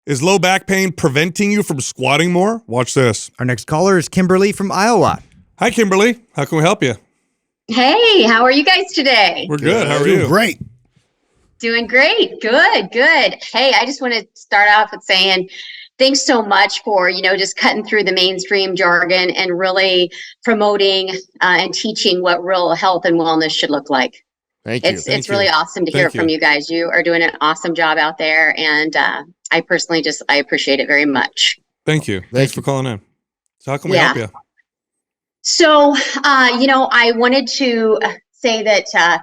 Is low back pain preventing you from squatting more? Watch this. Our next caller is Kimberly from Iowa. Hi, Kimberly. How can we help you? Hey, how are you guys today? We're good. How are you? Great. Doing great. Good. Hey, I just want to start off with saying thanks so much for, just cutting through the mainstream jargon and really promoting and teaching what real health and wellness should look like. Thank you. It's really awesome to hear from you guys. You are doing an awesome job out there. And I personally I appreciate it very much. Thank you. Thanks for calling in. So how can we help you? So, I wanted to say that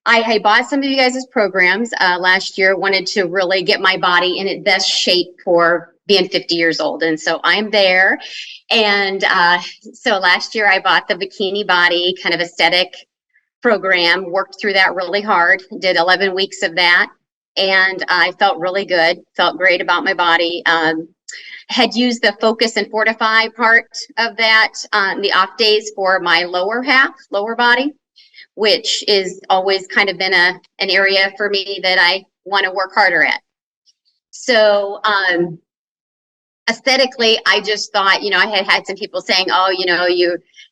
I bought some of you guys' programs last year, wanted to really get my body in its best shape for being 50 years old. And so I'm there. And so last year I bought the Bikini Body kind of aesthetic program, worked through that really hard, did 11 weeks of that. And I felt really good, felt great about my body. Had used the Focus and Fortify part of that on the off days for my lower body, which is always kind of been an area for me that I want to work harder at. So aesthetically, I just thought, I had some people saying, oh,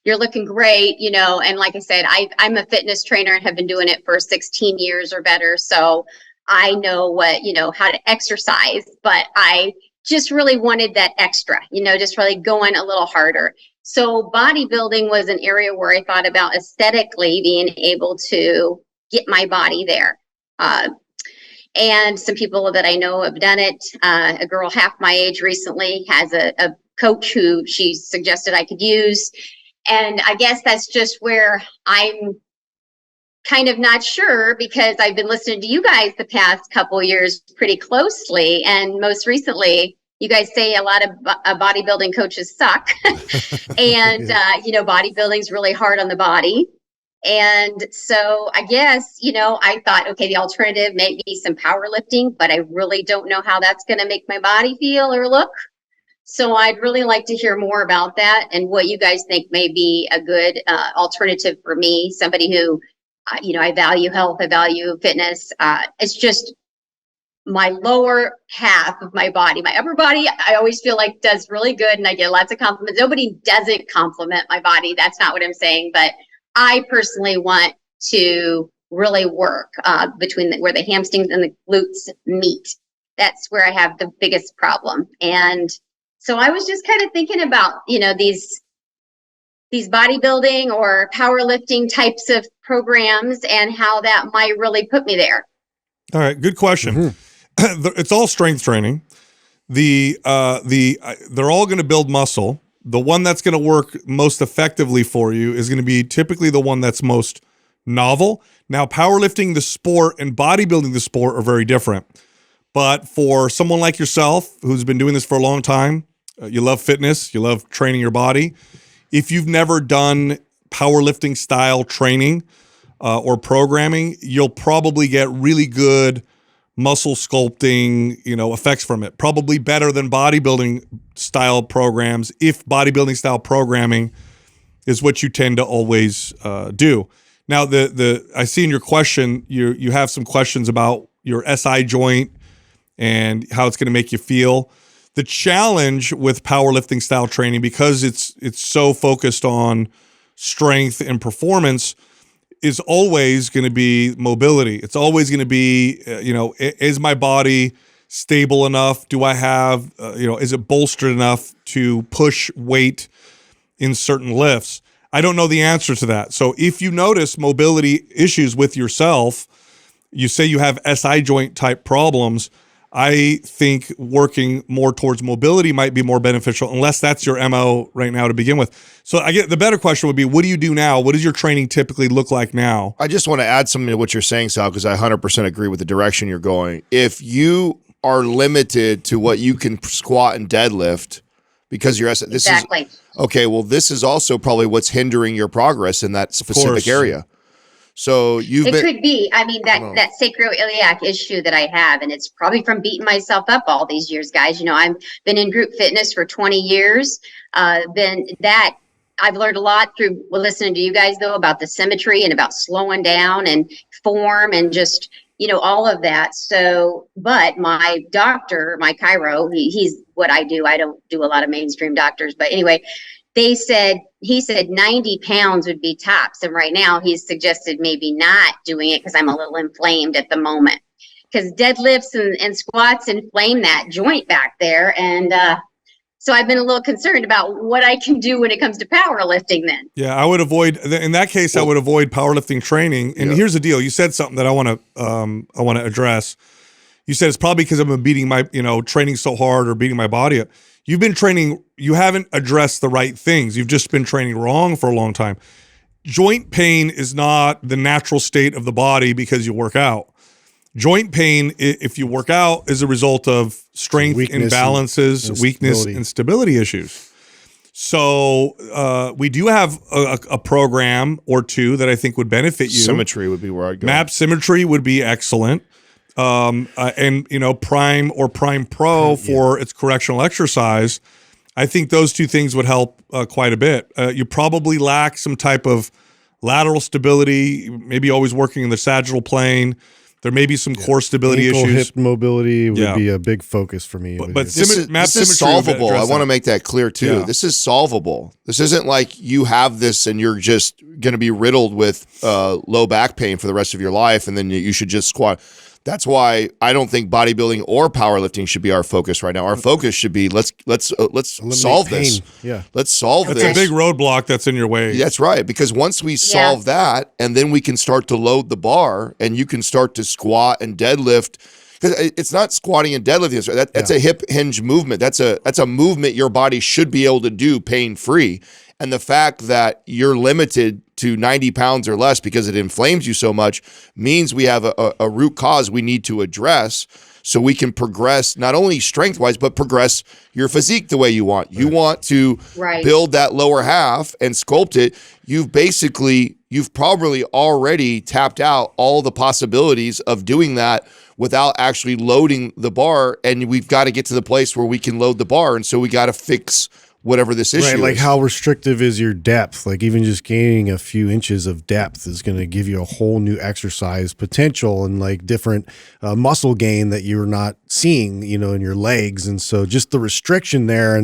you're looking great, and like I said, I'm a fitness trainer and have been doing it for 16 years or better. So I know how to exercise, but I just really wanted that extra, just really going a little harder. So bodybuilding was an area where I thought about aesthetically being able to get my body there. And some people that I know have done it. A girl half my age recently has a coach who she suggested I could use. And I guess that's just where I'm kind of not sure, because I've been listening to you guys the past couple of years pretty closely. And most recently, you guys say a lot of bodybuilding coaches suck. And, bodybuilding is really hard on the body. And so I guess, I thought, okay, the alternative may be some powerlifting, but I really don't know how that's going to make my body feel or look. So I'd really like to hear more about that and what you guys think may be a good alternative for me, somebody who, I value health, I value fitness. It's just my lower half of my body. My upper body, I always feel like does really good and I get lots of compliments. Nobody doesn't compliment my body. That's not what I'm saying, but I personally want to really work between where the hamstrings and the glutes meet. That's where I have the biggest problem. And so I was just kind of thinking about, these bodybuilding or powerlifting types of programs and how that might really put me there. All right, good question. Mm-hmm. It's all strength training. They're all going to build muscle. The one that's going to work most effectively for you is going to be typically the one that's most novel. Now, powerlifting the sport and bodybuilding the sport are very different. But for someone like yourself who's been doing this for a long time, you love fitness, you love training your body. If you've never done powerlifting style training or programming, you'll probably get really good muscle sculpting, effects from it. Probably better than bodybuilding style programs, if bodybuilding style programming is what you tend to always do. Now, I see in your question, you have some questions about your SI joint and how it's going to make you feel. The challenge with powerlifting style training, because it's so focused on strength and performance, is always going to be mobility. It's always going to be, is my body stable enough? Do I have, is it bolstered enough to push weight in certain lifts? I don't know the answer to that. So if you notice mobility issues with yourself, you say you have SI joint type problems, I think working more towards mobility might be more beneficial, unless that's your MO right now to begin with. So I get the better question would be, what do you do now? What does your training typically look like now? I just want to add something to what you're saying, Sal, because I 100% agree with the direction you're going. If you are limited to what you can squat and deadlift because you're exactly. This is also probably what's hindering your progress in that specific area. So could be. I mean, that sacroiliac issue that I have, and it's probably from beating myself up all these years, guys. I've been in group fitness for 20 years. I've learned a lot through listening to you guys, though, about the symmetry and about slowing down and form and just, all of that. So, but my doctor, my chiro, he's what I do. I don't do a lot of mainstream doctors, but anyway, he said 90 pounds would be tops. And right now he's suggested maybe not doing it because I'm a little inflamed at the moment, because deadlifts and squats inflame that joint back there. And, so I've been a little concerned about what I can do when it comes to powerlifting then. Yeah, I would avoid, in that case, I would avoid powerlifting training. And here's the deal. You said something that I want to address. You said it's probably because I've been beating my, training so hard or beating my body up. You've been training, you haven't addressed the right things. You've just been training wrong for a long time. Joint pain is not the natural state of the body because you work out. Joint pain, if you work out, is a result of strength imbalances, weakness, and stability issues. So we do have a program or two that I think would benefit you. Symmetry would be where I'd go. MAP Symmetry would be excellent. And Prime or Prime Pro for its correctional exercise. I think those two things would help quite a bit. You probably lack some type of lateral stability, maybe always working in the sagittal plane. There may be some core stability Ankle, issues. hip mobility would be a big focus for me. But this is solvable. I want to make that clear too. Yeah. This is solvable. This isn't like you have this and you're just going to be riddled with low back pain for the rest of your life, and then you should just squat. That's why I don't think bodybuilding or powerlifting should be our focus right now. Our focus should be let's solve pain. this. Yeah, let's solve this. That's a big roadblock that's in your way. That's right, because once we solve that, and then we can start to load the bar, and you can start to squat and deadlift. Because it's not squatting and deadlifting. That's a hip hinge movement. That's a movement your body should be able to do pain free. And the fact that you're limited to 90 pounds or less because it inflames you so much means we have a root cause we need to address, so we can progress not only strength-wise, but progress your physique the way you want. You want to build that lower half and sculpt it. You've probably already tapped out all the possibilities of doing that without actually loading the bar, and we've got to get to the place where we can load the bar, and so we got to fix whatever this issue is. Like how restrictive is your depth? Like even just gaining a few inches of depth is going to give you a whole new exercise potential and like different muscle gain that you're not seeing, in your legs. And so just the restriction there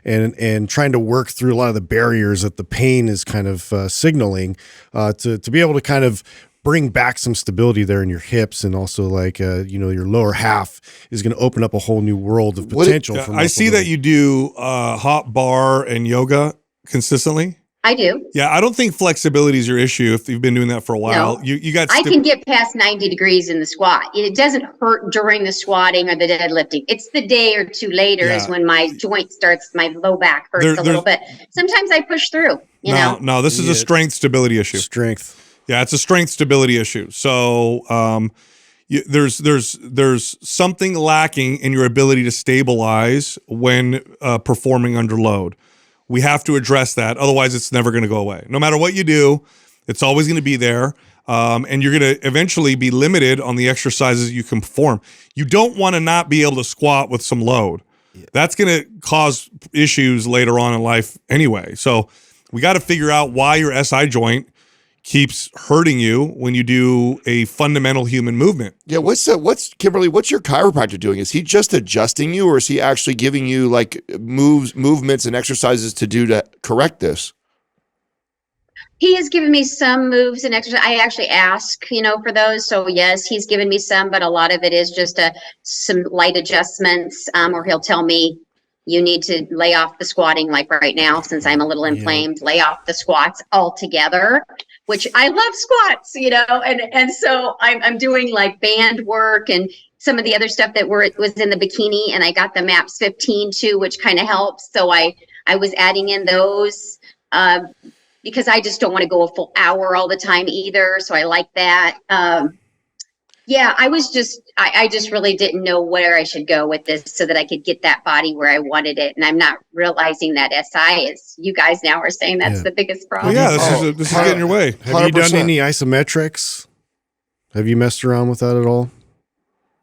and trying to work through a lot of the barriers that the pain is kind of signaling to be able to kind of bring back some stability there in your hips, and also like your lower half is going to open up a whole new world of potential. For I see that you do hot bar and yoga consistently. I do. Yeah, I don't think flexibility is your issue if you've been doing that for a while. No. You got. I can get past 90 degrees in the squat. It doesn't hurt during the squatting or the deadlifting. It's the day or two later is when my joint starts, my low back hurts a little bit. Sometimes I push through. No, this is a strength stability issue. Strength. Yeah, it's a strength stability issue. So there's something lacking in your ability to stabilize when performing under load. We have to address that. Otherwise, it's never going to go away. No matter what you do, it's always going to be there. And you're going to eventually be limited on the exercises you can perform. You don't want to not be able to squat with some load. Yeah. That's going to cause issues later on in life anyway. So we got to figure out why your SI joint keeps hurting you when you do a fundamental human movement. Yeah, Kimberly, what's your chiropractor doing? Is he just adjusting you, or is he actually giving you like movements and exercises to do to correct this? He has given me some moves and exercise. I actually ask, for those. So yes, he's given me some, but a lot of it is just some light adjustments, or he'll tell me, you need to lay off the squatting, like right now, since I'm a little inflamed, lay off the squats altogether, which I love squats, and so I'm doing like band work and some of the other stuff that was in the bikini, and I got the MAPS 15 too, which kind of helps. So I was adding in those because I just don't want to go a full hour all the time either. So I like that. Yeah, I just really didn't know where I should go with this so that I could get that body where I wanted it. And I'm not realizing that SI is, you guys now are saying that's the biggest problem. Well, yeah, this is getting in your way. Have you done any isometrics? Have you messed around with that at all?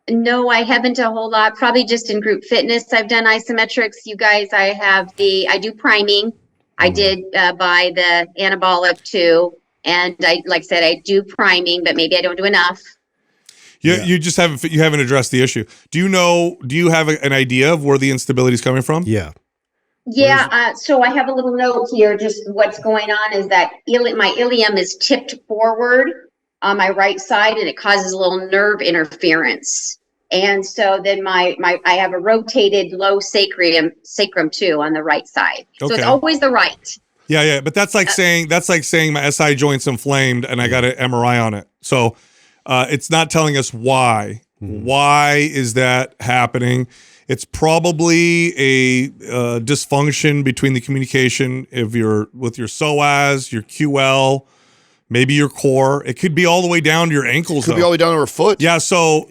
No, I haven't a whole lot. Probably just in group fitness. I've done isometrics. You guys, I do priming. I did buy the anabolic too. And like I said, I do priming, but maybe I don't do enough. You just haven't addressed the issue. Do you have an idea of where the instability is coming from? Yeah. Yeah, so I have a little note here. Just what's going on is that my ilium is tipped forward on my right side, and it causes a little nerve interference. And so then I have a rotated low sacrum too on the right side. So it's always the right. Yeah, but that's like saying my SI joint's inflamed and I got an MRI on it. So it's not telling us why. Why is that happening? It's probably a dysfunction between the communication with your psoas, your QL, maybe your core. It could be all the way down to your ankles. Could be all the way down to her foot. Yeah. So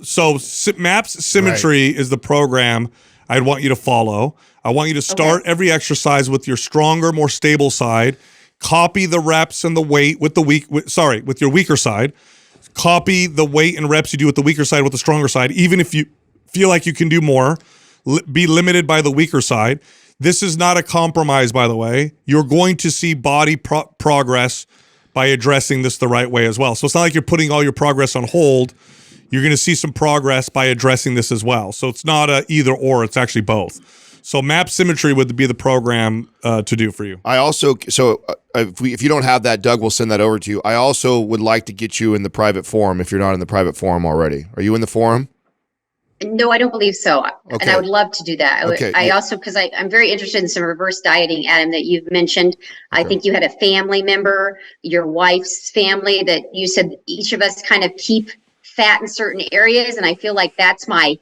MAPS Symmetry is the program I'd want you to follow. I want you to start every exercise with your stronger, more stable side. Copy the reps and the weight with with your weaker side. Copy the weight and reps you do with the weaker side with the stronger side. Even if you feel like you can do more, be limited by the weaker side. This is not a compromise, by the way. You're going to see body progress by addressing this the right way as well. So it's not like you're putting all your progress on hold. You're going to see some progress by addressing this as well. So it's not a either or, it's actually both. So MAP Symmetry would be the program to do for you. I also, if you don't have that, Doug will send that over to you. I also would like to get you in the private forum if you're not in the private forum already. Are you in the forum? No, I don't believe so. Okay. And I would love to do that. I also, because I'm very interested in some reverse dieting, Adam, that you've mentioned. I think you had a family member, your wife's family, that you said each of us kind of keep fat in certain areas. And I feel like that's my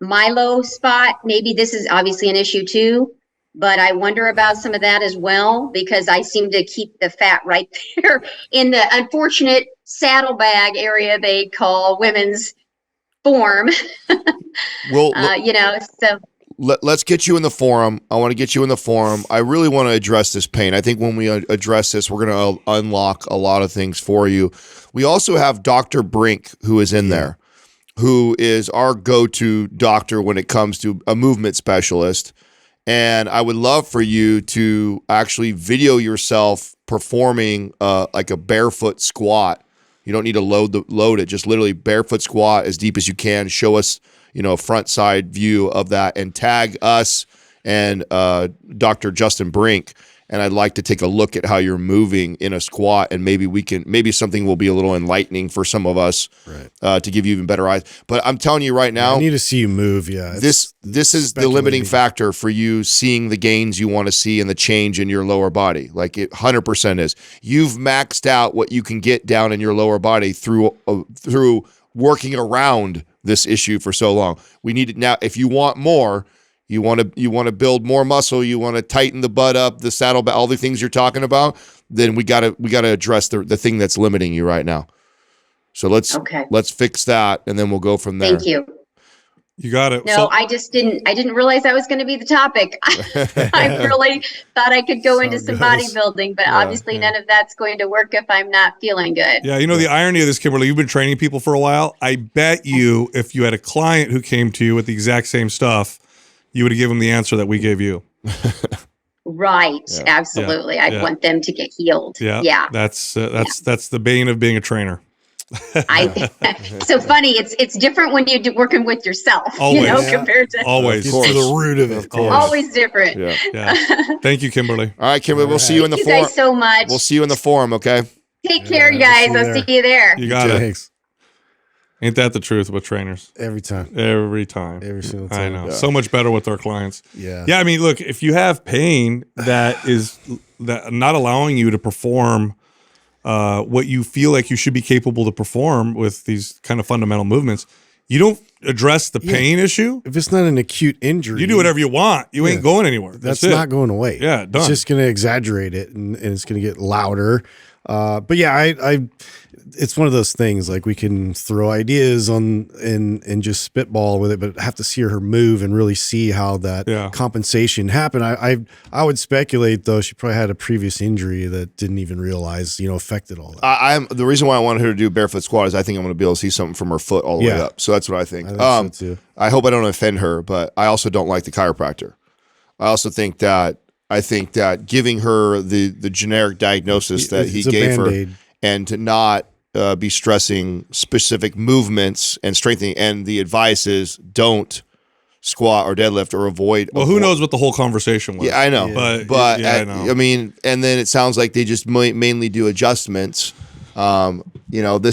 low spot. Maybe this is obviously an issue too, but I wonder about some of that as well, because I seem to keep the fat right there in the unfortunate saddlebag area they call women's form. Well, so let's get you in the forum. I want to get you in the forum. I really want to address this pain. I think when we address this, we're going to unlock a lot of things for you. We also have Dr. Brink, who is in there, who is our go-to doctor when it comes to a movement specialist. And I would love for you to actually video yourself performing like a barefoot squat. You don't need to load it. Just literally barefoot squat as deep as you can. Show us, a front side view of that, and tag us and Dr. Justin Brink. And I'd like to take a look at how you're moving in a squat, and maybe something will be a little enlightening for some of us, to give you even better eyes. But I'm telling you right now, I need to see you move. Yeah, this is the limiting factor for you seeing the gains you want to see and the change in your lower body. Like it 100% is. You've maxed out what you can get down in your lower body through working around this issue for so long. We need it now. If you want more. You want to build more muscle. You want to tighten the butt up, the saddle, all the things you're talking about. Then we gotta address the thing that's limiting you right now. So let's fix that, and then we'll go from there. Thank you. You got it. No, I didn't realize that was going to be the topic. I really thought I could go into some bodybuilding, but obviously none of that's going to work if I'm not feeling good. Yeah, the irony of this, Kimberly, you've been training people for a while. I bet you if you had a client who came to you with the exact same stuff, you would have given them the answer that we gave you. Right. Yeah. Absolutely. I'd want them to get healed. Yeah. That's the bane of being a trainer. So funny. It's different when you're working with yourself, always. Compared to always to the root of it. Always different. Yeah. Thank you, Kimberly. All right, Kimberly. We'll see you in the forum. Thank you guys so much. We'll see you in the forum. Okay. Take care, guys. I'll see you there. You got it. Thanks. Ain't that the truth with trainers? Every time. Every time. Every single time. I know. Yeah. So much better with our clients. Yeah. Yeah. I mean, look, if you have pain that is not allowing you to perform what you feel like you should be capable to perform with these kind of fundamental movements, you don't address the pain issue. If it's not an acute injury, you do whatever you want. You ain't going anywhere. That's not going away. Yeah. Done. It's just going to exaggerate it, and it's going to get louder. But yeah, it's one of those things, like we can throw ideas on and just spitball with it, but have to see her move and really see how that compensation happened. I would speculate, though, she probably had a previous injury that didn't even realize, affected all that. The reason why I wanted her to do barefoot squat is I think I'm going to be able to see something from her foot all the way up. So that's what I think. I think so too. I hope I don't offend her, but I also don't like the chiropractor. I also think that giving her the generic diagnosis that he gave her and to not be stressing specific movements and strengthening. And the advice is don't squat or deadlift or avoid. Well, who knows what the whole conversation was? Yeah, I know. Yeah. But Yeah, I know. I mean, and then it sounds like they just mainly do adjustments. This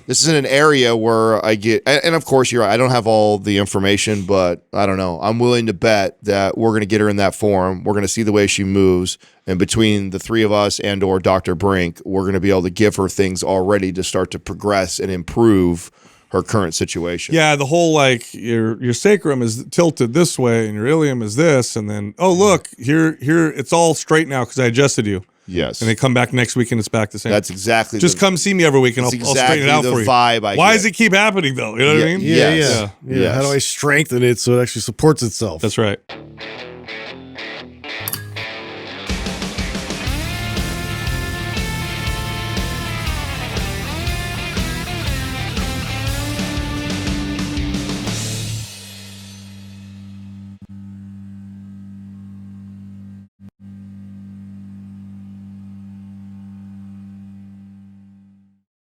isn't an area where I get, and of course you're right, I don't have all the information, but I don't know. I'm willing to bet that we're going to get her in that form. We're going to see the way she moves, and between the three of us and or Dr. Brink, we're going to be able to give her things already to start to progress and improve her current situation. Yeah, the whole like your sacrum is tilted this way and your ilium is this, and then look here it's all straight now because I adjusted you. Yes, and they come back next week and it's back the same. That's exactly. Just come see me every week and I'll straighten it out for you. Vibe I Why get. does it keep happening though? You know what I mean? Yeah. Yes. How do I strengthen it so it actually supports itself? That's right.